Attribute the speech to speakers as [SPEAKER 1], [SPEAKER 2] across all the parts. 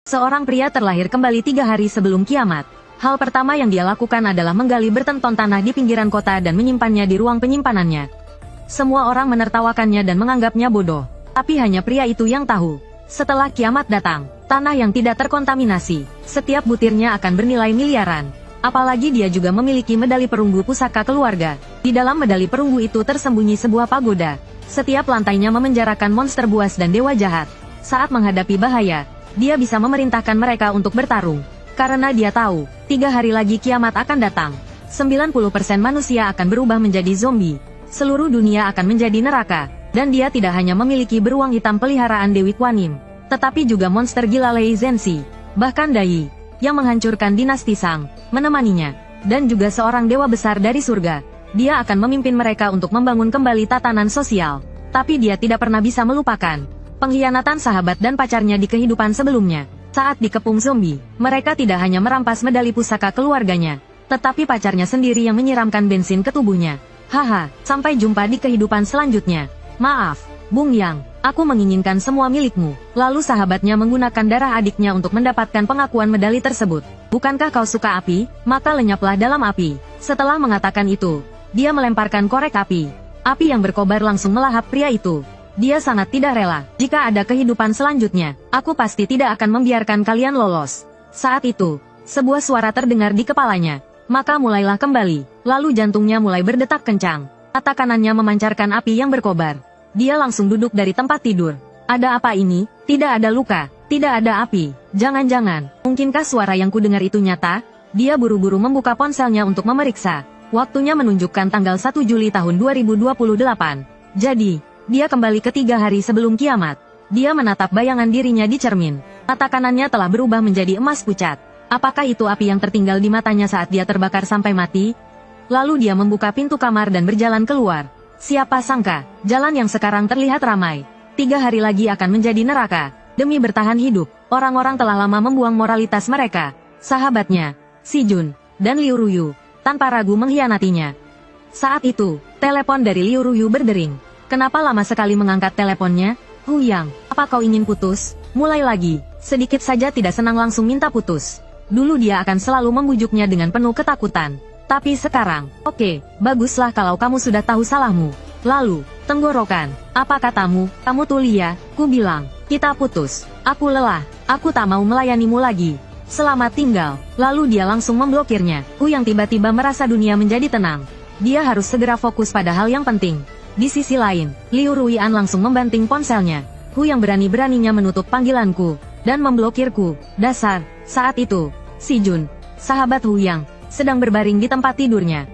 [SPEAKER 1] Seorang pria terlahir kembali 3 hari sebelum kiamat. Hal pertama yang dia lakukan adalah menggali bertonton tanah di pinggiran kota dan menyimpannya di ruang penyimpanannya. Semua orang menertawakannya dan menganggapnya bodoh. Tapi hanya pria itu yang tahu. Setelah kiamat datang, tanah yang tidak terkontaminasi, setiap butirnya akan bernilai miliaran. Apalagi dia juga memiliki medali perunggu pusaka keluarga. Di dalam medali perunggu itu tersembunyi sebuah pagoda. Setiap lantainya memenjarakan monster buas dan dewa jahat. Saat menghadapi bahaya, dia bisa memerintahkan mereka untuk bertarung. Karena dia tahu, 3 hari lagi kiamat akan datang. 90% manusia akan berubah menjadi zombie. Seluruh dunia akan menjadi neraka. Dan dia tidak hanya memiliki beruang hitam peliharaan Dewi Kuan Yin, tetapi juga monster gila Lei Zhenxi. Bahkan Dai, yang menghancurkan dinasti Shang, menemaninya. Dan juga seorang dewa besar dari surga. Dia akan memimpin mereka untuk membangun kembali tatanan sosial. Tapi dia tidak pernah bisa melupakan pengkhianatan sahabat dan pacarnya di kehidupan sebelumnya. Saat dikepung zombie, mereka tidak hanya merampas medali pusaka keluarganya, tetapi pacarnya sendiri yang menyiramkan bensin ke tubuhnya. Haha, sampai jumpa di kehidupan selanjutnya. Maaf, Bung Yang, aku menginginkan semua milikmu. Lalu sahabatnya menggunakan darah adiknya untuk mendapatkan pengakuan medali tersebut. Bukankah kau suka api? Maka lenyaplah dalam api. Setelah mengatakan itu, dia melemparkan korek api. Api yang berkobar langsung melahap pria itu. Dia sangat tidak rela. Jika ada kehidupan selanjutnya, aku pasti tidak akan membiarkan kalian lolos. Saat itu, sebuah suara terdengar di kepalanya. Maka mulailah kembali. Lalu jantungnya mulai berdetak kencang. Mata kanannya memancarkan api yang berkobar. Dia langsung duduk dari tempat tidur. Ada apa ini? Tidak ada luka. Tidak ada api. Jangan-jangan, mungkinkah suara yang kudengar itu nyata? Dia buru-buru membuka ponselnya untuk memeriksa. Waktunya menunjukkan tanggal 1 Juli tahun 2028. Jadi, dia kembali ke 3 hari sebelum kiamat. Dia menatap bayangan dirinya di cermin. Mata kanannya telah berubah menjadi emas pucat. Apakah itu api yang tertinggal di matanya saat dia terbakar sampai mati? Lalu dia membuka pintu kamar dan berjalan keluar. Siapa sangka, jalan yang sekarang terlihat ramai. 3 hari lagi akan menjadi neraka. Demi bertahan hidup, orang-orang telah lama membuang moralitas mereka. Sahabatnya, Si Jun, dan Liu Ruyu, tanpa ragu mengkhianatinya. Saat itu, telepon dari Liu Ruyu berdering. Kenapa lama sekali mengangkat teleponnya? Hu Yang, apa kau ingin putus? Mulai lagi. Sedikit saja tidak senang langsung minta putus. Dulu dia akan selalu membujuknya dengan penuh ketakutan. Tapi sekarang, oke, baguslah kalau kamu sudah tahu salahmu. Lalu, tenggorokan, apa katamu? Kamu Tulia, ku bilang, kita putus. Aku lelah, aku tak mau melayanimu lagi. Selamat tinggal. Lalu dia langsung memblokirnya. Hu Yang tiba-tiba merasa dunia menjadi tenang. Dia harus segera fokus pada hal yang penting. Di sisi lain, Liu Ruyan langsung membanting ponselnya. Hu Yang berani-beraninya menutup panggilanku dan memblokirku. Dasar. Saat itu, Si Jun, sahabat Hu Yang, sedang berbaring di tempat tidurnya.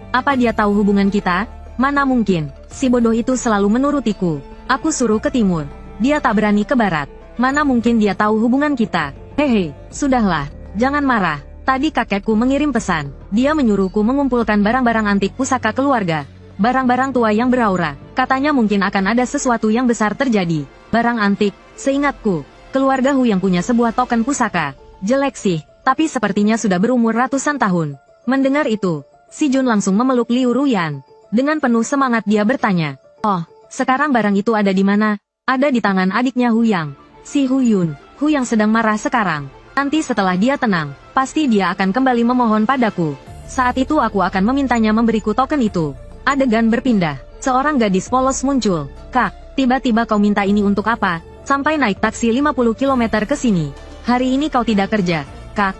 [SPEAKER 1] Apa dia tahu hubungan kita? Mana mungkin. Si bodoh itu selalu menurutiku. Aku suruh ke timur. Dia tak berani ke barat. Mana mungkin dia tahu hubungan kita. Hehe, sudahlah. Jangan marah. Tadi kakekku mengirim pesan. Dia menyuruhku mengumpulkan barang-barang antik pusaka keluarga. Barang-barang tua yang beraura. Katanya mungkin akan ada sesuatu yang besar terjadi. Barang antik, seingatku, keluarga Hu yang punya sebuah token pusaka. Jelek sih, tapi sepertinya sudah berumur ratusan tahun. Mendengar itu, Si Jun langsung memeluk Liu Ruyan. Dengan penuh semangat dia bertanya, "Oh, sekarang barang itu ada di mana?" "Ada di tangan adiknya Hu Yang, si Hu Yun." Hu Yang sedang marah sekarang. Nanti setelah dia tenang, pasti dia akan kembali memohon padaku. Saat itu aku akan memintanya memberiku token itu. Adegan berpindah. Seorang gadis polos muncul. "Kak, tiba-tiba kau minta ini untuk apa? Sampai naik taksi 50 km ke sini. Hari ini kau tidak kerja, Kak."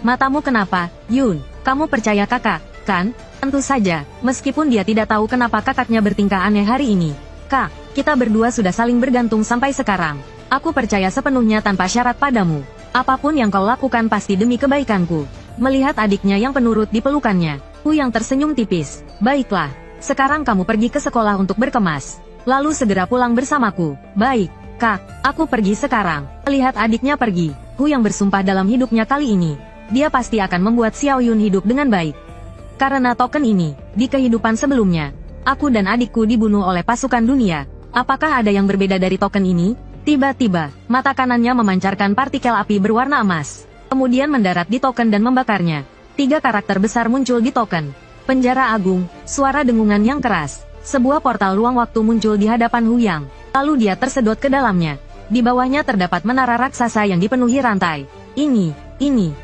[SPEAKER 1] Matamu kenapa, Yun? Kamu percaya kakak, kan?" "Tentu saja, meskipun dia tidak tahu kenapa kakaknya bertingkah aneh hari ini. Kak, kita berdua sudah saling bergantung sampai sekarang. Aku percaya sepenuhnya tanpa syarat padamu. Apapun yang kau lakukan pasti demi kebaikanku." Melihat adiknya yang penurut di pelukannya, Hu Yang tersenyum tipis. "Baiklah, sekarang kamu pergi ke sekolah untuk berkemas. Lalu segera pulang bersamaku." "Baik, Kak, aku pergi sekarang." Melihat adiknya pergi, Hu Yang bersumpah dalam hidupnya kali ini, dia pasti akan membuat Xiao Yun hidup dengan baik. Karena token ini, di kehidupan sebelumnya, aku dan adikku dibunuh oleh pasukan dunia. Apakah ada yang berbeda dari token ini? Tiba-tiba, mata kanannya memancarkan partikel api berwarna emas. Kemudian mendarat di token dan membakarnya. 3 karakter besar muncul di token. Penjara agung, suara dengungan yang keras. Sebuah portal ruang waktu muncul di hadapan Hu Yang. Lalu dia tersedot ke dalamnya. Di bawahnya terdapat menara raksasa yang dipenuhi rantai. Ini.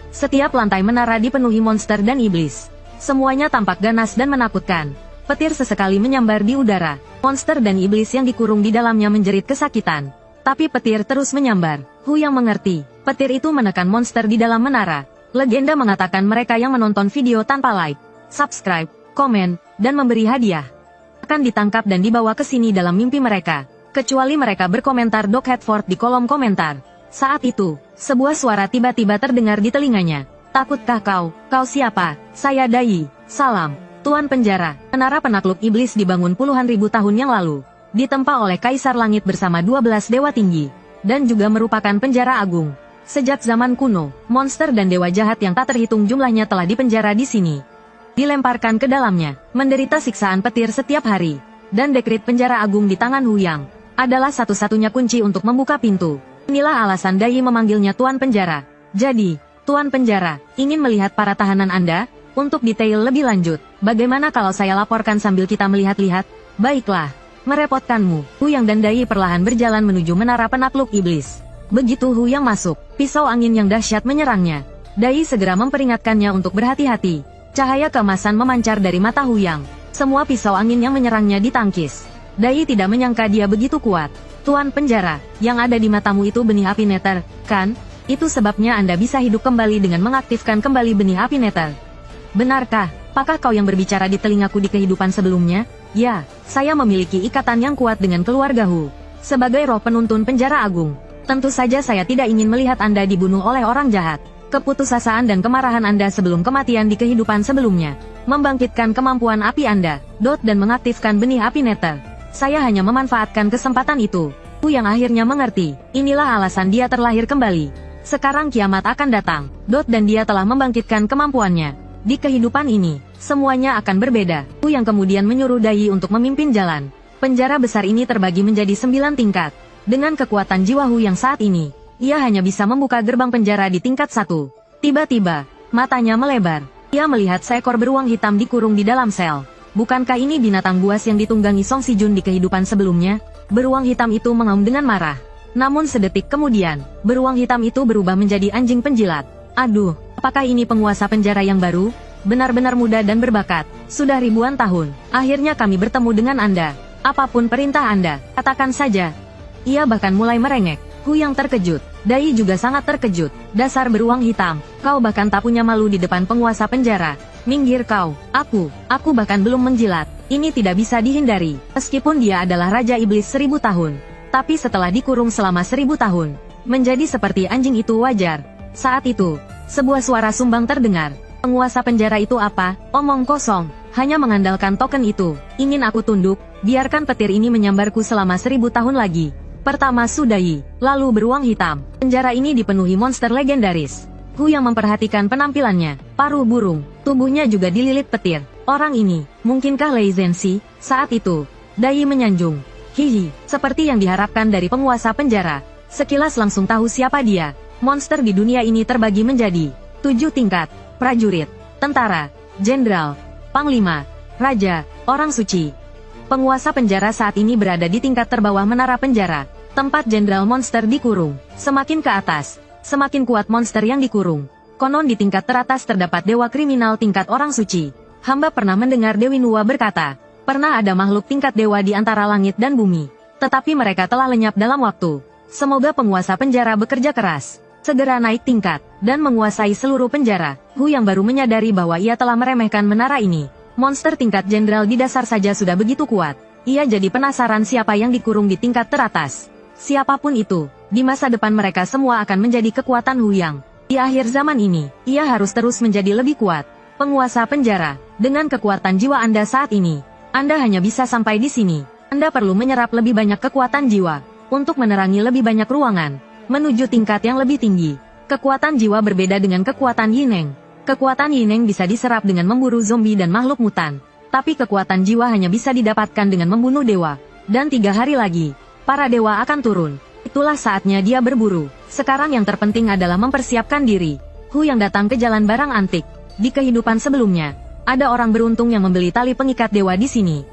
[SPEAKER 1] Setiap lantai menara dipenuhi monster dan iblis. Semuanya tampak ganas dan menakutkan. Petir sesekali menyambar di udara. Monster dan iblis yang dikurung di dalamnya menjerit kesakitan. Tapi petir terus menyambar. Hu yang mengerti. Petir itu menekan monster di dalam menara. Legenda mengatakan mereka yang menonton video tanpa like, subscribe, komen, dan memberi hadiah akan ditangkap dan dibawa ke sini dalam mimpi mereka. Kecuali mereka berkomentar Doc Hedford di kolom komentar. Saat itu, sebuah suara tiba-tiba terdengar di telinganya. Takutkah kau? Kau siapa? Saya Dai. Salam, Tuan Penjara. Menara penakluk iblis dibangun puluhan ribu tahun yang lalu. Ditempa oleh Kaisar Langit bersama 12 dewa tinggi. Dan juga merupakan penjara agung. Sejak zaman kuno, monster dan dewa jahat yang tak terhitung jumlahnya telah dipenjara di sini. Dilemparkan ke dalamnya, menderita siksaan petir setiap hari. Dan dekrit penjara agung di tangan Hu Yang adalah satu-satunya kunci untuk membuka pintu. Inilah alasan Dai memanggilnya Tuan Penjara. Jadi, Tuan Penjara, ingin melihat para tahanan Anda? Untuk detail lebih lanjut, bagaimana kalau saya laporkan sambil kita melihat-lihat? Baiklah, merepotkanmu. Hu Yang dan Dai perlahan berjalan menuju menara penakluk iblis. Begitu Hu Yang masuk, pisau angin yang dahsyat menyerangnya. Dai segera memperingatkannya untuk berhati-hati. Cahaya keemasan memancar dari mata Hu Yang. Semua pisau angin yang menyerangnya ditangkis. Dai tidak menyangka dia begitu kuat. Tuan Penjara, yang ada di matamu itu benih api neter, kan? Itu sebabnya Anda bisa hidup kembali dengan mengaktifkan kembali benih api neter. Benarkah? Apakah kau yang berbicara di telingaku di kehidupan sebelumnya? Ya, saya memiliki ikatan yang kuat dengan keluarga Hu. Sebagai roh penuntun penjara agung, tentu saja saya tidak ingin melihat Anda dibunuh oleh orang jahat. Keputusasaan dan kemarahan Anda sebelum kematian di kehidupan sebelumnya membangkitkan kemampuan api Anda, dan mengaktifkan benih api neter. Saya hanya memanfaatkan kesempatan itu. Hu Yang akhirnya mengerti. Inilah alasan dia terlahir kembali. Sekarang kiamat akan datang. Dan dia telah membangkitkan kemampuannya. Di kehidupan ini, semuanya akan berbeda. Hu Yang kemudian menyuruh Dai untuk memimpin jalan. Penjara besar ini terbagi menjadi 9 tingkat. Dengan kekuatan jiwa Hu Yang saat ini, ia hanya bisa membuka gerbang penjara di tingkat 1. Tiba-tiba, matanya melebar. Ia melihat seekor beruang hitam dikurung di dalam sel. Bukankah ini binatang buas yang ditunggangi Song Si Jun di kehidupan sebelumnya? Beruang hitam itu mengaum dengan marah. Namun sedetik kemudian, beruang hitam itu berubah menjadi anjing penjilat. Aduh, apakah ini penguasa penjara yang baru? Benar-benar muda dan berbakat. Sudah ribuan tahun, akhirnya kami bertemu dengan Anda. Apapun perintah Anda, katakan saja. Ia bahkan mulai merengek. Hu Yang terkejut. Dai juga sangat terkejut. Dasar beruang hitam, kau bahkan tak punya malu di depan penguasa penjara. Minggir kau, aku bahkan belum menjilat. Ini tidak bisa dihindari. Meskipun dia adalah Raja Iblis 1000 tahun. Tapi setelah dikurung selama 1000 tahun, menjadi seperti anjing itu wajar. Saat itu, sebuah suara sumbang terdengar. Penguasa penjara itu apa? Omong kosong. Hanya mengandalkan token itu. Ingin aku tunduk, biarkan petir ini menyambarku selama 1000 tahun lagi. Pertama Sudai, lalu beruang hitam. Penjara ini dipenuhi monster legendaris. Hu Yang memperhatikan penampilannya, paruh burung, tubuhnya juga dililit petir. Orang ini, mungkinkah Lei Zhenxi? Saat itu, Dai menyanjung. Hihi, seperti yang diharapkan dari penguasa penjara. Sekilas langsung tahu siapa dia. Monster di dunia ini terbagi menjadi 7 tingkat. Prajurit, tentara, jenderal, panglima, raja, orang suci. Penguasa penjara saat ini berada di tingkat terbawah menara penjara. Tempat jenderal monster dikurung. Semakin ke atas, semakin kuat monster yang dikurung. Konon di tingkat teratas terdapat dewa kriminal tingkat orang suci. Hamba pernah mendengar Dewi Nuwa berkata, pernah ada makhluk tingkat dewa di antara langit dan bumi. Tetapi mereka telah lenyap dalam waktu. Semoga penguasa penjara bekerja keras, segera naik tingkat, dan menguasai seluruh penjara. Hu Yang baru menyadari bahwa ia telah meremehkan menara ini. Monster tingkat jenderal di dasar saja sudah begitu kuat. Ia jadi penasaran siapa yang dikurung di tingkat teratas. Siapapun itu, di masa depan mereka semua akan menjadi kekuatan Hu Yang. Di akhir zaman ini, ia harus terus menjadi lebih kuat. Penguasa penjara, dengan kekuatan jiwa Anda saat ini, Anda hanya bisa sampai di sini. Anda perlu menyerap lebih banyak kekuatan jiwa, untuk menerangi lebih banyak ruangan, menuju tingkat yang lebih tinggi. Kekuatan jiwa berbeda dengan kekuatan Yineng. Kekuatan Yineng bisa diserap dengan memburu zombie dan makhluk mutan. Tapi kekuatan jiwa hanya bisa didapatkan dengan membunuh dewa. Dan 3 hari lagi, para dewa akan turun. Itulah saatnya dia berburu. Sekarang yang terpenting adalah mempersiapkan diri. Hu Yang datang ke jalan barang antik. Di kehidupan sebelumnya, ada orang beruntung yang membeli tali pengikat dewa di sini.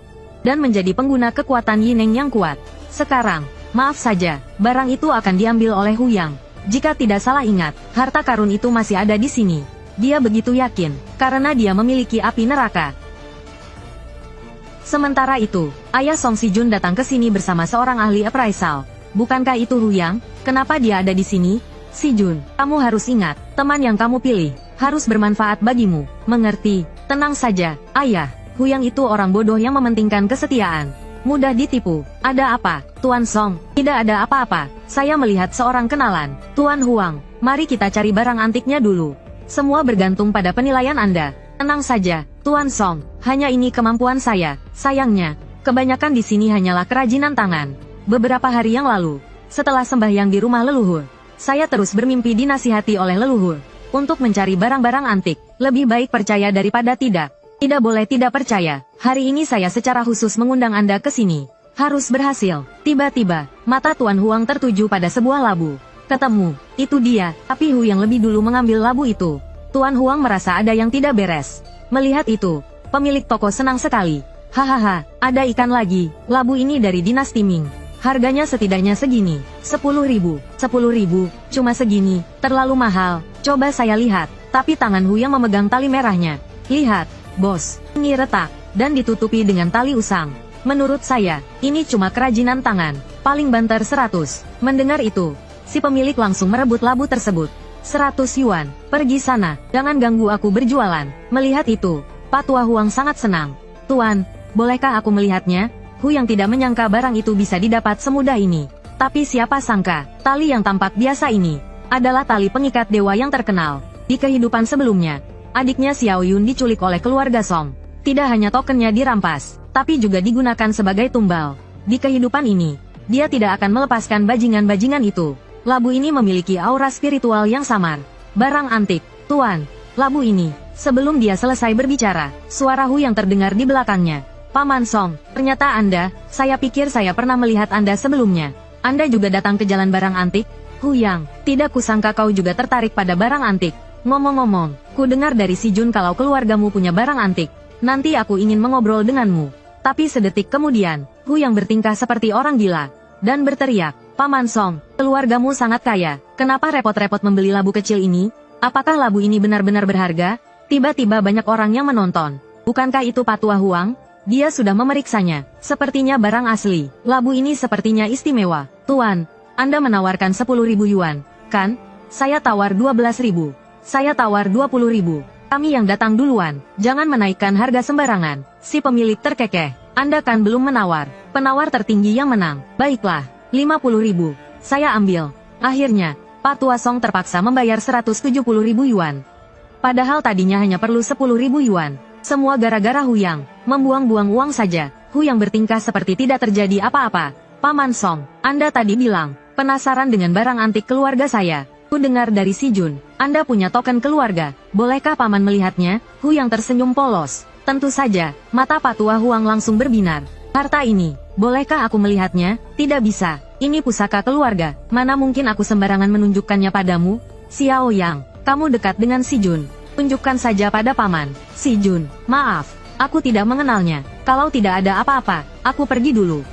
[SPEAKER 1] Dan menjadi pengguna kekuatan Yineng yang kuat. Sekarang, Maaf saja, barang itu akan diambil oleh Huyang. Jika tidak salah ingat, harta karun itu masih ada di sini. Dia begitu yakin, karena dia memiliki api neraka. Sementara itu, ayah Song Si-jun datang ke sini bersama seorang ahli appraisal. Bukankah itu Huyang? Kenapa dia ada di sini? Si-jun, kamu harus ingat, teman yang kamu pilih harus bermanfaat bagimu. Mengerti? Tenang saja, ayah. Huyang itu orang bodoh yang mementingkan kesetiaan. Mudah ditipu. Ada apa, Tuan Song? Tidak ada apa-apa. Saya melihat seorang kenalan. Tuan Huang, mari kita cari barang antiknya dulu. Semua bergantung pada penilaian Anda. Tenang saja, Tuan Song. Hanya ini kemampuan saya. Sayangnya, kebanyakan di sini hanyalah kerajinan tangan. Beberapa hari yang lalu, setelah sembahyang di rumah leluhur, saya terus bermimpi dinasihati oleh leluhur untuk mencari barang-barang antik. Lebih baik percaya daripada tidak. Tidak boleh tidak percaya. Hari ini saya secara khusus mengundang Anda ke sini. Harus berhasil. Tiba-tiba, mata Tuan Huang tertuju pada sebuah labu. Ketemu, itu dia. Tapi Hu yang lebih dulu mengambil labu itu. Tuan Huang merasa ada yang tidak beres. Melihat itu, pemilik toko senang sekali. Hahaha, ada ikan lagi. Labu ini dari dinasti Ming. Harganya setidaknya segini. 10.000. 10.000, cuma segini. Terlalu mahal. Coba saya lihat. Tapi tangan Hu yang memegang tali merahnya. Lihat. Bos, ini retak, dan ditutupi dengan tali usang. Menurut saya, ini cuma kerajinan tangan, paling banter 100. Mendengar itu, si pemilik langsung merebut labu tersebut. 100 yuan, pergi sana, jangan ganggu aku berjualan. Melihat itu, Pak Tua Huang sangat senang. Tuan, bolehkah aku melihatnya? Hu yang tidak menyangka barang itu bisa didapat semudah ini. Tapi siapa sangka, tali yang tampak biasa ini, adalah tali pengikat dewa yang terkenal. Di kehidupan sebelumnya, adiknya Xiao Yun diculik oleh keluarga Song. Tidak hanya tokennya dirampas, tapi juga digunakan sebagai tumbal. Di kehidupan ini, dia tidak akan melepaskan bajingan-bajingan itu. Labu ini memiliki aura spiritual yang samar. Barang antik, Tuan. Labu ini. Sebelum dia selesai berbicara, suara Hu yang terdengar di belakangnya. Paman Song, ternyata Anda, saya pikir saya pernah melihat Anda sebelumnya. Anda juga datang ke jalan barang antik? Hu Yang, tidak kusangka kau juga tertarik pada barang antik. Ngomong-ngomong, ku dengar dari Si Jun kalau keluargamu punya barang antik. Nanti aku ingin mengobrol denganmu. Tapi sedetik kemudian, Hu yang bertingkah seperti orang gila, dan berteriak, Paman Song, keluargamu sangat kaya, kenapa repot-repot membeli labu kecil ini? Apakah labu ini benar-benar berharga? Tiba-tiba banyak orang yang menonton. Bukankah itu Pak Tua Huang? Dia sudah memeriksanya, sepertinya barang asli. Labu ini sepertinya istimewa. Tuan, Anda menawarkan 10.000 yuan, kan? Saya tawar 12.000. Saya tawar 20.000. Kami yang datang duluan. Jangan menaikkan harga sembarangan. Si pemilik terkekeh. Anda kan belum menawar. Penawar tertinggi yang menang. Baiklah, 50.000. Saya ambil. Akhirnya, Pak Tua Song terpaksa membayar 170.000 yuan. Padahal tadinya hanya perlu 10.000 yuan. Semua gara-gara Hu Yang. Membuang-buang uang saja. Hu Yang bertingkah seperti tidak terjadi apa-apa. Paman Song, Anda tadi bilang, penasaran dengan barang antik keluarga saya. Ku dengar dari Si Jun, Anda punya token keluarga. Bolehkah Paman melihatnya? Hu yang tersenyum polos. Tentu saja, mata Pak Tua Huang langsung berbinar. Harta ini, bolehkah aku melihatnya? Tidak bisa. Ini pusaka keluarga. Mana mungkin aku sembarangan menunjukkannya padamu? Xiao Yang, kamu dekat dengan Si Jun. Tunjukkan saja pada Paman. Si Jun, maaf, aku tidak mengenalnya. Kalau tidak ada apa-apa, aku pergi dulu.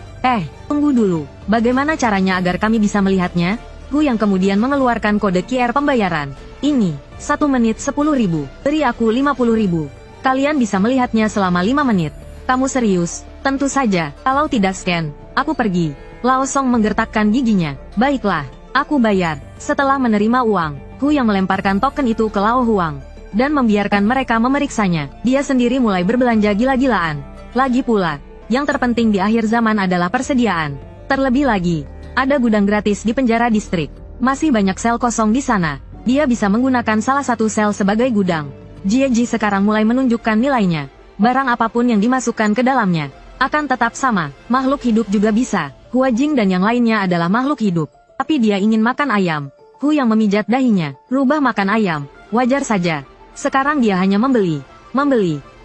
[SPEAKER 1] Tunggu dulu. Bagaimana caranya agar kami bisa melihatnya? Hu yang kemudian mengeluarkan kode QR pembayaran. Ini, 1 menit 10.000, beri aku 50.000. Kalian bisa melihatnya selama 5 menit. Kamu serius? Tentu saja, kalau tidak scan, aku pergi. Lao Song menggertakkan giginya. Baiklah, aku bayar. Setelah menerima uang, Hu yang melemparkan token itu ke Lao Huang, dan membiarkan mereka memeriksanya. Dia sendiri mulai berbelanja gila-gilaan. Lagi pula, yang terpenting di akhir zaman adalah persediaan. Terlebih lagi, ada gudang gratis di penjara distrik. Masih banyak sel kosong di sana. Dia bisa menggunakan salah satu sel sebagai gudang. Jieji sekarang mulai menunjukkan nilainya. Barang apapun yang dimasukkan ke dalamnya akan tetap sama. Makhluk hidup juga bisa. Hua Jing dan yang lainnya adalah makhluk hidup. Tapi dia ingin makan ayam. Hu yang memijat dahinya. Rubah makan ayam. Wajar saja. Sekarang dia hanya membeli,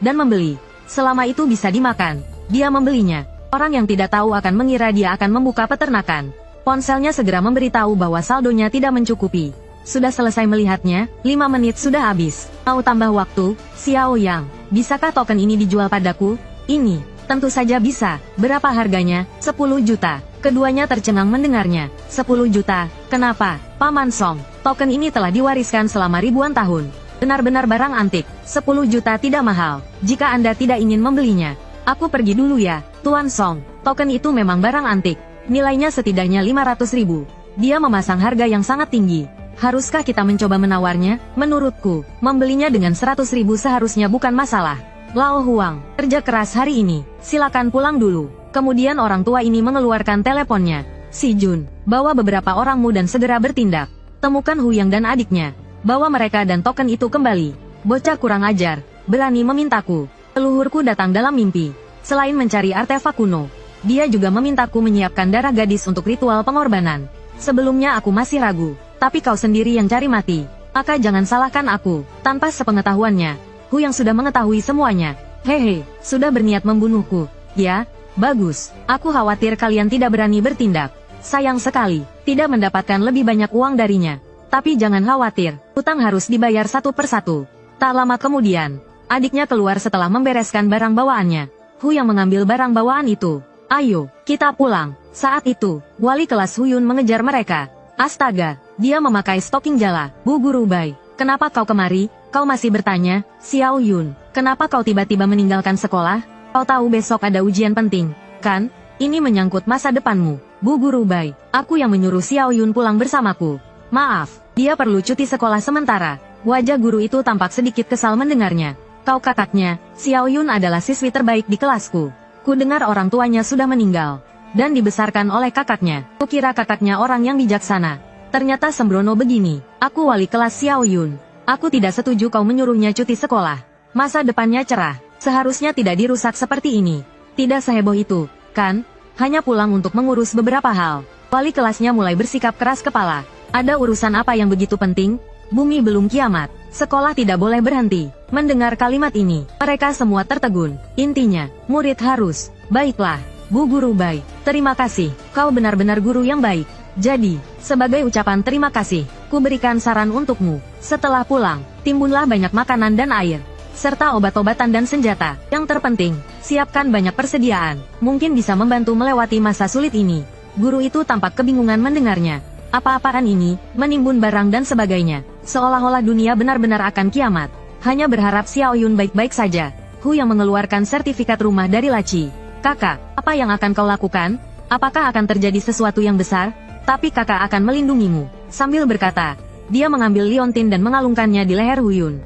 [SPEAKER 1] dan membeli. Selama itu bisa dimakan, dia membelinya. Orang yang tidak tahu akan mengira dia akan membuka peternakan. Ponselnya segera memberitahu bahwa saldonya tidak mencukupi. Sudah selesai melihatnya, 5 menit sudah habis. Mau tambah waktu? Xiao Yang, bisakah token ini dijual padaku? Ini, Tentu saja bisa. Berapa harganya? 10 juta. Keduanya tercengang mendengarnya. 10 juta. Kenapa? Paman Song, token ini telah diwariskan selama ribuan tahun. Benar-benar barang antik. 10 juta tidak mahal. Jika Anda tidak ingin membelinya, aku pergi dulu ya, Tuan Song. Token itu memang barang antik. Nilainya setidaknya 500 ribu. Dia memasang harga yang sangat tinggi. Haruskah kita mencoba menawarnya? Menurutku, membelinya dengan 100 ribu seharusnya bukan masalah. Lao Huang, kerja keras hari ini. Silakan pulang dulu. Kemudian orang tua ini mengeluarkan teleponnya. Si Jun, bawa beberapa orangmu dan segera bertindak. Temukan Huyang dan adiknya. Bawa mereka dan token itu kembali. Bocah kurang ajar, berani memintaku. Leluhurku datang dalam mimpi. Selain mencari artefak kuno, dia juga memintaku menyiapkan darah gadis untuk ritual pengorbanan. Sebelumnya aku masih ragu, tapi kau sendiri yang cari mati. Maka jangan salahkan aku. Tanpa sepengetahuannya, Huyang sudah mengetahui semuanya. Hehe, sudah berniat membunuhku. Ya, bagus. Aku khawatir kalian tidak berani bertindak. Sayang sekali, tidak mendapatkan lebih banyak uang darinya. Tapi jangan khawatir, hutang harus dibayar satu persatu. Tak lama kemudian, adiknya keluar setelah membereskan barang bawaannya. Huyang mengambil barang bawaan itu. Ayo, kita pulang. Saat itu, wali kelas Huyun mengejar mereka. Astaga, dia memakai stoking jala. Bu Guru Bai, kenapa kau kemari? Kau masih bertanya, Xiao Yun, kenapa kau tiba-tiba meninggalkan sekolah? Kau tahu besok ada ujian penting, kan? Ini menyangkut masa depanmu. Bu Guru Bai, aku yang menyuruh Xiao Yun pulang bersamaku. Maaf, dia perlu cuti sekolah sementara. Wajah guru itu tampak sedikit kesal mendengarnya. Kau kakaknya, Xiao Yun adalah siswi terbaik di kelasku. Ku dengar orang tuanya sudah meninggal dan dibesarkan oleh kakaknya. Kukira kakaknya orang yang bijaksana. Ternyata sembrono begini. Aku wali kelas Xiao Yun. Aku tidak setuju kau menyuruhnya cuti sekolah. Masa depannya cerah. Seharusnya tidak dirusak seperti ini. Tidak seheboh itu, kan? Hanya pulang untuk mengurus beberapa hal. Wali kelasnya mulai bersikap keras kepala. Ada urusan apa yang begitu penting? Bumi belum kiamat. Sekolah tidak boleh berhenti. Mendengar kalimat ini, mereka semua tertegun. Intinya, murid harus. Baiklah, Bu Guru Bai. Terima kasih. Kau benar-benar guru yang baik. Jadi, sebagai ucapan terima kasih, ku berikan saran untukmu. Setelah pulang, timbunlah banyak makanan dan air, serta obat-obatan dan senjata. Yang terpenting, siapkan banyak persediaan. Mungkin bisa membantu melewati masa sulit ini. Guru itu tampak kebingungan mendengarnya. Apa-apaan ini, menimbun barang dan sebagainya. Seolah-olah dunia benar-benar akan kiamat. Hanya berharap Xiao Yun baik-baik saja. Hu yang mengeluarkan sertifikat rumah dari laci. Kakak, apa yang akan kau lakukan? Apakah akan terjadi sesuatu yang besar? Tapi kakak akan melindungimu. Sambil berkata, dia mengambil liontin dan mengalungkannya di leher Huyun.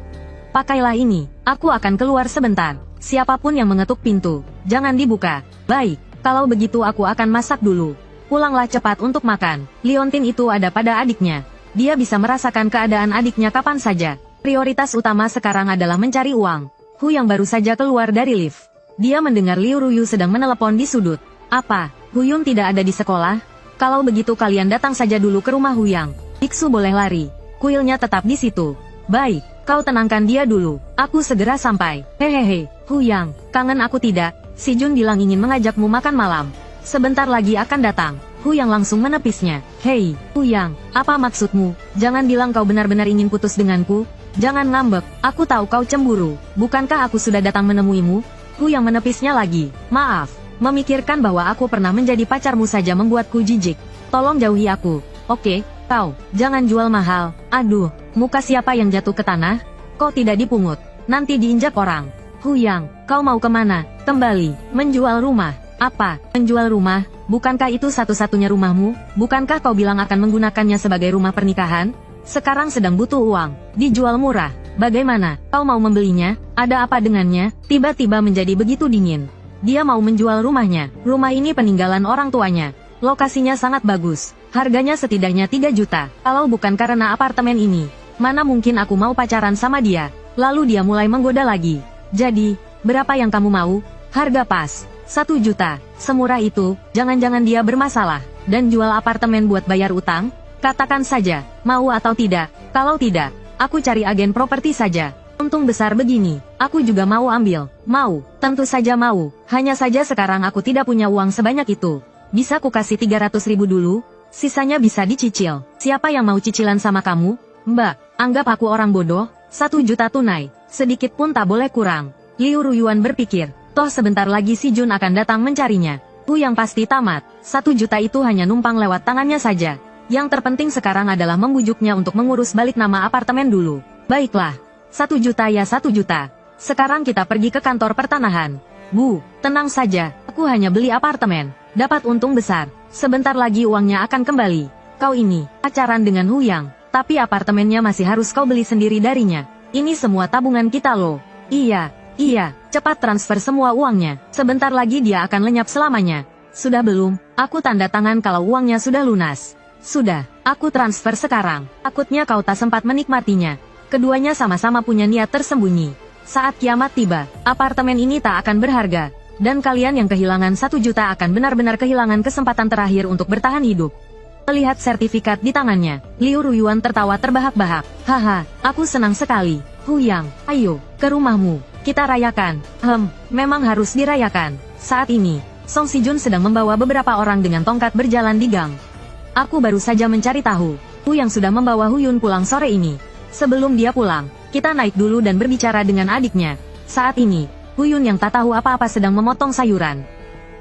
[SPEAKER 1] Pakailah ini, aku akan keluar sebentar. Siapapun yang mengetuk pintu, jangan dibuka. Baik, kalau begitu aku akan masak dulu. Pulanglah cepat untuk makan. Liontin itu ada pada adiknya. Dia bisa merasakan keadaan adiknya kapan saja. Prioritas utama sekarang adalah mencari uang. Hu yang baru saja keluar dari lift. Dia mendengar Liu Ruyu sedang menelepon di sudut. Apa, Huyun tidak ada di sekolah? Kalau begitu kalian datang saja dulu ke rumah Huyang. Biksu boleh lari. Kuilnya tetap di situ. Baik, kau tenangkan dia dulu. Aku segera sampai. Hehehe, Huyang, kangen aku tidak? Si Jun bilang ingin mengajakmu makan malam. Sebentar lagi akan datang. Huyang langsung menepisnya. Hei, Huyang, apa maksudmu? Jangan bilang kau benar-benar ingin putus denganku. Jangan ngambek, aku tahu kau cemburu. Bukankah aku sudah datang menemuimu? Huyang menepisnya lagi. Maaf. Memikirkan bahwa aku pernah menjadi pacarmu saja membuatku jijik. Tolong jauhi aku. Oke, kau, jangan jual mahal. Aduh, muka siapa yang jatuh ke tanah? Kau tidak dipungut, nanti diinjak orang. Huyang, kau mau kemana? Kembali, menjual rumah. Apa, menjual rumah? Bukankah itu satu-satunya rumahmu? Bukankah kau bilang akan menggunakannya sebagai rumah pernikahan? Sekarang sedang butuh uang, dijual murah. Bagaimana, kau mau membelinya? Ada apa dengannya? Tiba-tiba menjadi begitu dingin. Dia mau menjual rumahnya. Rumah ini peninggalan orang tuanya. Lokasinya sangat bagus. Harganya setidaknya 3 juta. Kalau bukan karena apartemen ini, mana mungkin aku mau pacaran sama dia? Lalu dia mulai menggoda lagi. Jadi, berapa yang kamu mau? Harga pas. 1 juta. Semurah itu, jangan-jangan dia bermasalah. Dan jual apartemen buat bayar utang? Katakan saja, mau atau tidak. Kalau tidak, aku cari agen properti saja. Untung besar begini, aku juga mau ambil. Mau, tentu saja mau. Hanya saja sekarang aku tidak punya uang sebanyak itu. Bisa ku kasih 300 ribu dulu? Sisanya bisa dicicil. Siapa yang mau cicilan sama kamu? Mbak, anggap aku orang bodoh. 1 juta tunai. Sedikit pun tak boleh kurang. Liu Ruyuan berpikir. Toh sebentar lagi si Jun akan datang mencarinya. Yang pasti tamat. 1 juta itu hanya numpang lewat tangannya saja. Yang terpenting sekarang adalah membujuknya untuk mengurus balik nama apartemen dulu. Baiklah. 1 juta ya 1 juta. Sekarang kita pergi ke kantor pertanahan. Bu, tenang saja. Aku hanya beli apartemen. Dapat untung besar. Sebentar lagi uangnya akan kembali. Kau ini, pacaran dengan Huyang. Tapi apartemennya masih harus kau beli sendiri darinya. Ini semua tabungan kita loh. Iya, cepat transfer semua uangnya. Sebentar lagi dia akan lenyap selamanya. Sudah belum? Aku tanda tangan kalau uangnya sudah lunas. Sudah, aku transfer sekarang. Takutnya kau tak sempat menikmatinya. Keduanya sama-sama punya niat tersembunyi. Saat kiamat tiba, apartemen ini tak akan berharga. Dan kalian yang kehilangan 1 juta akan benar-benar kehilangan kesempatan terakhir untuk bertahan hidup. Melihat sertifikat di tangannya, Liu Ruyuan tertawa terbahak-bahak. Haha, aku senang sekali. Huyang, ayo, ke rumahmu. Kita rayakan. Memang harus dirayakan. Saat ini, Song Si-jun sedang membawa beberapa orang dengan tongkat berjalan di gang. Aku baru saja mencari tahu. Huyang sudah membawa Huyun pulang sore ini. Sebelum dia pulang, kita naik dulu dan berbicara dengan adiknya. Saat ini, Huyun yang tak tahu apa-apa sedang memotong sayuran.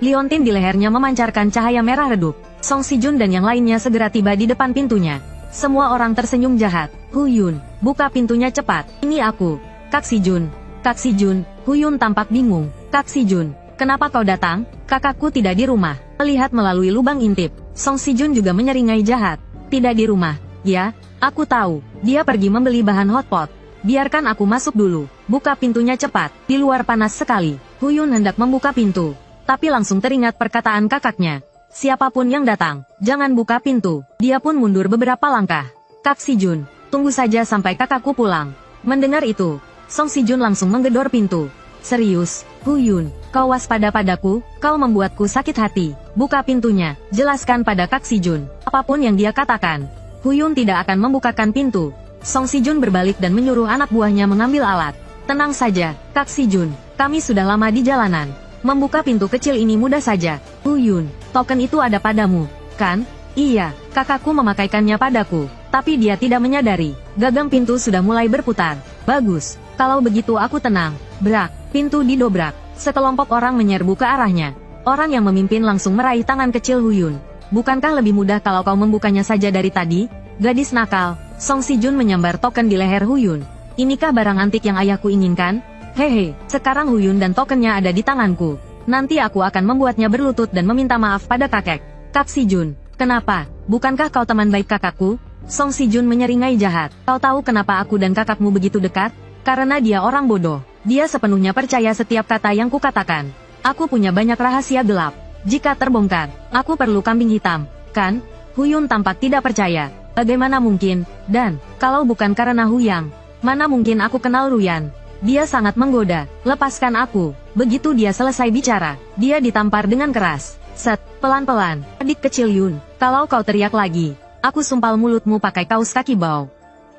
[SPEAKER 1] Liontin di lehernya memancarkan cahaya merah redup. Song Si-jun dan yang lainnya segera tiba di depan pintunya. Semua orang tersenyum jahat. Huyun, buka pintunya cepat. Ini aku, Kak Si-jun. Kak Si-jun, Huyun tampak bingung. Kak Si-jun, kenapa kau datang? Kakakku tidak di rumah. Melihat melalui lubang intip, Song Si-jun juga menyeringai jahat. Tidak di rumah. Ya, aku tahu. Dia pergi membeli bahan hotpot. Biarkan aku masuk dulu. Buka pintunya cepat. Di luar panas sekali. Huyun hendak membuka pintu. Tapi langsung teringat perkataan kakaknya. Siapapun yang datang, jangan buka pintu. Dia pun mundur beberapa langkah. Kak Si-jun, tunggu saja sampai kakakku pulang. Mendengar itu, Song Si-jun langsung menggedor pintu. Serius, Huyun, kau waspada padaku, kau membuatku sakit hati. Buka pintunya, jelaskan pada Kak Si-jun. Apapun yang dia katakan, Huyun tidak akan membukakan pintu. Song Si-jun berbalik dan menyuruh anak buahnya mengambil alat. Tenang saja, Kak Si-jun, kami sudah lama di jalanan. Membuka pintu kecil ini mudah saja. Huyun, token itu ada padamu, kan? Iya, kakakku memakaikannya padaku. Tapi dia tidak menyadari, gagang pintu sudah mulai berputar. Bagus, kalau begitu aku tenang. Brak, pintu didobrak. Sekelompok orang menyerbu ke arahnya. Orang yang memimpin langsung meraih tangan kecil Huyun. Bukankah lebih mudah kalau kau membukanya saja dari tadi? Gadis nakal. Song Si-jun menyambar token di leher Huyun. Inikah barang antik yang ayahku inginkan? Hehe, sekarang Huyun dan tokennya ada di tanganku. Nanti aku akan membuatnya berlutut dan meminta maaf pada kakek. Kak Si-jun, kenapa? Bukankah kau teman baik kakakku? Song Si-jun menyeringai jahat. Kau tahu kenapa aku dan kakakmu begitu dekat? Karena dia orang bodoh. Dia sepenuhnya percaya setiap kata yang kukatakan. Aku punya banyak rahasia gelap. Jika terbongkar, aku perlu kambing hitam, kan? Huyun tampak tidak percaya. Bagaimana mungkin? Dan, kalau bukan karena Huyang, mana mungkin aku kenal Ruyan? Dia sangat menggoda. Lepaskan aku. Begitu dia selesai bicara, dia ditampar dengan keras. Set, pelan-pelan. Adik kecil Yun, kalau kau teriak lagi, aku sumpal mulutmu pakai kaos kaki bau.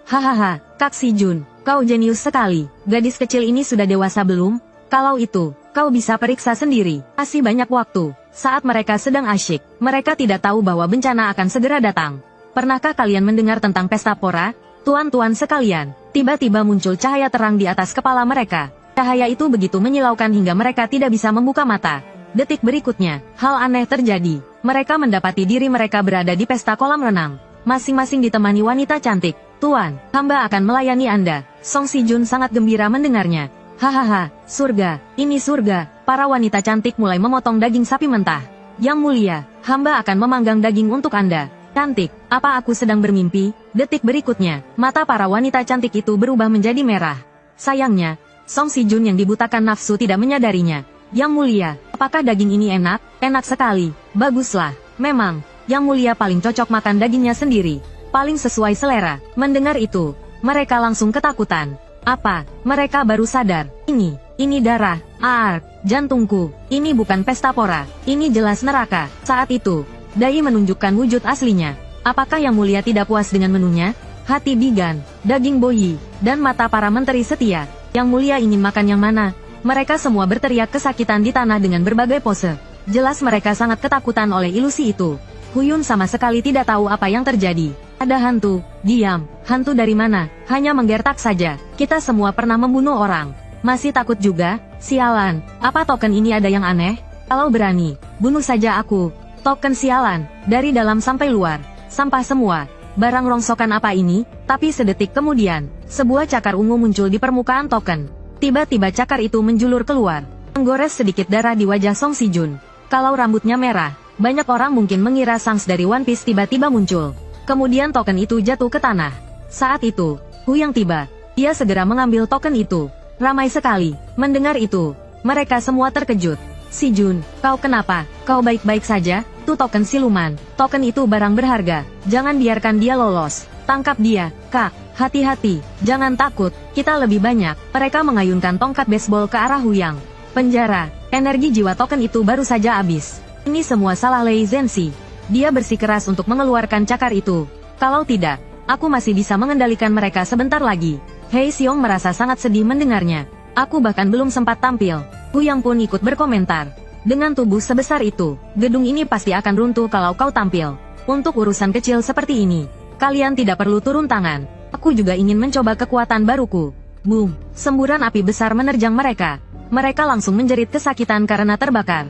[SPEAKER 1] Hahaha, Kak Si-jun, kau jenius sekali. Gadis kecil ini sudah dewasa belum? Kalau itu, kau bisa periksa sendiri. Masih banyak waktu. Saat mereka sedang asyik, mereka tidak tahu bahwa bencana akan segera datang. Pernahkah kalian mendengar tentang pesta pora? Tuan-tuan sekalian, tiba-tiba muncul cahaya terang di atas kepala mereka. Cahaya itu begitu menyilaukan hingga mereka tidak bisa membuka mata. Detik berikutnya, hal aneh terjadi. Mereka mendapati diri mereka berada di pesta kolam renang. Masing-masing ditemani wanita cantik. Tuan, hamba akan melayani Anda. Song Si-jun sangat gembira mendengarnya. Hahaha, surga, ini surga. Para wanita cantik mulai memotong daging sapi mentah. Yang mulia, hamba akan memanggang daging untuk Anda. Cantik, apa aku sedang bermimpi? Detik berikutnya, mata para wanita cantik itu berubah menjadi merah. Sayangnya, Song Si-jun yang dibutakan nafsu tidak menyadarinya. Yang mulia, apakah daging ini enak? Enak sekali. Baguslah. Memang, Yang mulia paling cocok makan dagingnya sendiri. Paling sesuai selera. Mendengar itu, mereka langsung ketakutan. Apa? Mereka baru sadar. Ini darah. Jantungku. Ini bukan pesta pora. Ini jelas neraka. Saat itu, Dai menunjukkan wujud aslinya. Apakah Yang Mulia tidak puas dengan menunya? Hati bigan, daging boyi, dan mata para menteri setia. Yang Mulia ingin makan yang mana? Mereka semua berteriak kesakitan di tanah dengan berbagai pose. Jelas mereka sangat ketakutan oleh ilusi itu. Huyun sama sekali tidak tahu apa yang terjadi. Ada hantu. Diam. Hantu dari mana? Hanya menggertak saja. Kita semua pernah membunuh orang. Masih takut juga? Sialan, apa token ini ada yang aneh? Kalau berani, bunuh saja aku. Token sialan, dari dalam sampai luar. Sampah semua. Barang rongsokan apa ini? Tapi sedetik kemudian, sebuah cakar ungu muncul di permukaan token. Tiba-tiba cakar itu menjulur keluar, menggores sedikit darah di wajah Song Sijun. Kalau rambutnya merah, banyak orang mungkin mengira Shanks dari One Piece tiba-tiba muncul. Kemudian token itu jatuh ke tanah. Saat itu, Huyang tiba. Dia segera mengambil token itu. Ramai sekali. Mendengar itu, mereka semua terkejut. Sijun, kau kenapa? Kau baik-baik saja? Tuh token siluman. Token itu barang berharga. Jangan biarkan dia lolos. Tangkap dia, Kak. Hati-hati. Jangan takut. Kita lebih banyak. Mereka mengayunkan tongkat baseball ke arah Huyang. Penjara. Energi jiwa token itu baru saja habis. Ini semua salah Lei Zhenxi. Dia bersikeras untuk mengeluarkan cakar itu. Kalau tidak, aku masih bisa mengendalikan mereka sebentar lagi. Hei Xiong merasa sangat sedih mendengarnya. Aku bahkan belum sempat tampil. Huyang pun ikut berkomentar. Dengan tubuh sebesar itu, gedung ini pasti akan runtuh kalau kau tampil. Untuk urusan kecil seperti ini, kalian tidak perlu turun tangan. Aku juga ingin mencoba kekuatan baruku. Boom! Semburan api besar menerjang mereka. Mereka langsung menjerit kesakitan karena terbakar.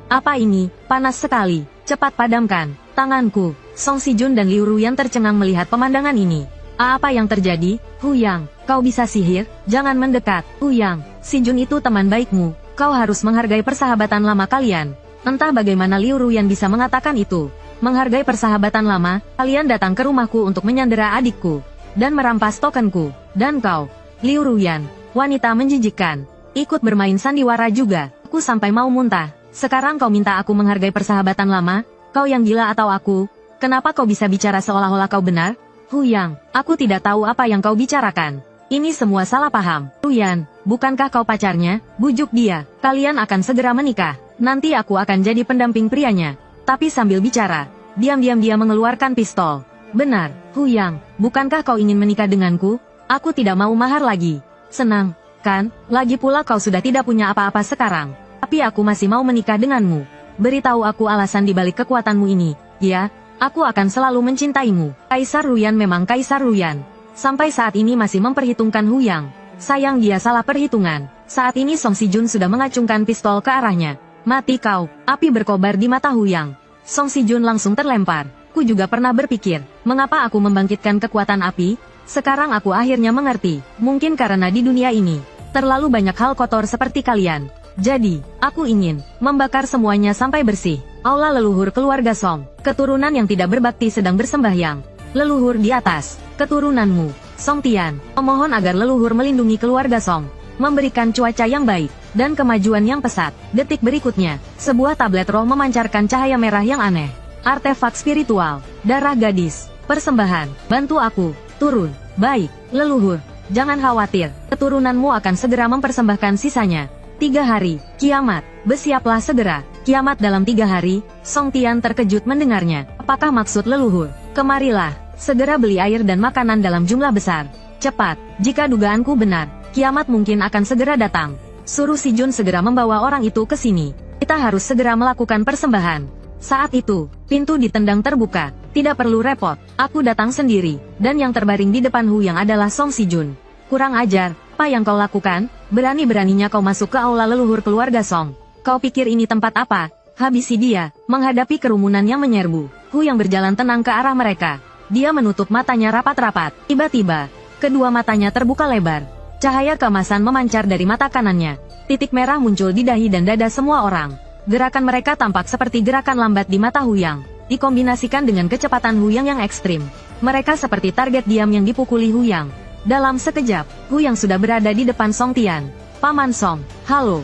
[SPEAKER 1] Apa ini? Panas sekali. Cepat padamkan tanganku. Song Sijun dan Liu Ruyan tercengang melihat pemandangan ini. Apa yang terjadi? Huyang, kau bisa sihir? Jangan mendekat. Huyang, Sijun itu teman baikmu. Kau harus menghargai persahabatan lama kalian. Entah bagaimana Liu Ruyan bisa mengatakan itu. Menghargai persahabatan lama, kalian datang ke rumahku untuk menyandera adikku. Dan merampas tokenku. Dan kau, Liu Ruyan, wanita menjijikkan. Ikut bermain sandiwara juga. Aku sampai mau muntah. Sekarang kau minta aku menghargai persahabatan lama? Kau yang gila atau aku? Kenapa kau bisa bicara seolah-olah kau benar? Huyang, aku tidak tahu apa yang kau bicarakan. Ini semua salah paham. Ruyan, bukankah kau pacarnya? Bujuk dia. Kalian akan segera menikah. Nanti aku akan jadi pendamping prianya. Tapi sambil bicara, diam-diam dia mengeluarkan pistol. Benar, Huyang, bukankah kau ingin menikah denganku? Aku tidak mau mahar lagi. Senang, kan? Lagi pula kau sudah tidak punya apa-apa sekarang. Tapi aku masih mau menikah denganmu. Beritahu aku alasan dibalik kekuatanmu ini. Ya, aku akan selalu mencintaimu. Kaisar Ruyan memang Kaisar Ruyan. Sampai saat ini masih memperhitungkan Huyang. Sayang dia salah perhitungan. Saat ini Song Sijun sudah mengacungkan pistol ke arahnya. Mati kau. Api berkobar di mata Huyang. Song Sijun langsung terlempar. Ku juga pernah berpikir, mengapa aku membangkitkan kekuatan api? Sekarang aku akhirnya mengerti. Mungkin karena di dunia ini, terlalu banyak hal kotor seperti kalian. Jadi, aku ingin membakar semuanya sampai bersih. Aula leluhur keluarga Song. Keturunan yang tidak berbakti sedang bersembahyang. Leluhur di atas. Keturunanmu, Song Tian, memohon agar leluhur melindungi keluarga Song. Memberikan cuaca yang baik, dan kemajuan yang pesat. Detik berikutnya, sebuah tablet roh memancarkan cahaya merah yang aneh. Artefak spiritual, darah gadis, persembahan, bantu aku, turun. Baik, leluhur, jangan khawatir, keturunanmu akan segera mempersembahkan sisanya. 3 hari, kiamat, bersiaplah segera. Kiamat dalam 3 hari, Song Tian terkejut mendengarnya. Apakah maksud leluhur? Kemarilah, segera beli air dan makanan dalam jumlah besar. Cepat, jika dugaanku benar, kiamat mungkin akan segera datang. Suruh Sijun segera membawa orang itu ke sini. Kita harus segera melakukan persembahan. Saat itu, pintu ditendang terbuka. Tidak perlu repot, aku datang sendiri. Dan yang terbaring di depan Huyang adalah Song Sijun. Kurang ajar, apa yang kau lakukan? Berani-beraninya kau masuk ke aula leluhur keluarga Song. Kau pikir ini tempat apa? Habisi dia. Menghadapi kerumunan yang menyerbu, Huyang berjalan tenang ke arah mereka. Dia menutup matanya rapat-rapat. Tiba-tiba, kedua matanya terbuka lebar. Cahaya keemasan memancar dari mata kanannya. Titik merah muncul di dahi dan dada semua orang. Gerakan mereka tampak seperti gerakan lambat di mata Huyang, dikombinasikan dengan kecepatan Huyang yang ekstrim. Mereka seperti target diam yang dipukuli Huyang. Dalam sekejap, Huyang sudah berada di depan Song Tian. Paman Song, halo.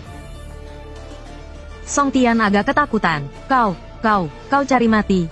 [SPEAKER 1] Song Tian agak ketakutan. Kau cari mati.